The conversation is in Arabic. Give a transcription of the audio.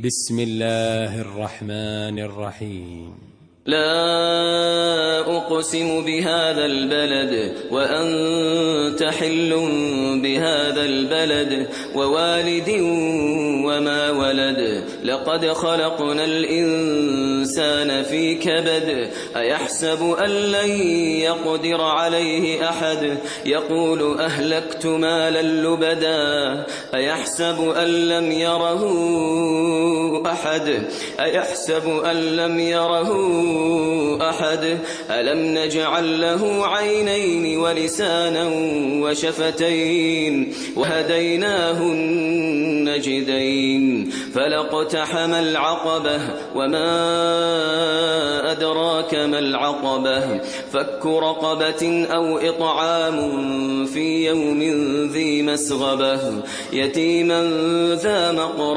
بسم الله الرحمن الرحيم. لا أقسم بهذا البلد وأنت حل بهذا البلد ووالد وما ولد لقد خلقنا الإنسان في كبد أيحسب أن لن يقدر عليه أحد يقول أهلكت مالا لبدا أيحسب أن لم يره أحد ألم نجعل له عينين ولسانا وشفتين وهديناه النجدين فلاقتحم العقبة وما أدراك ما العقبة فك رقبة أو إطعام في يوم ذي مسغبة يتيما ذا مقربة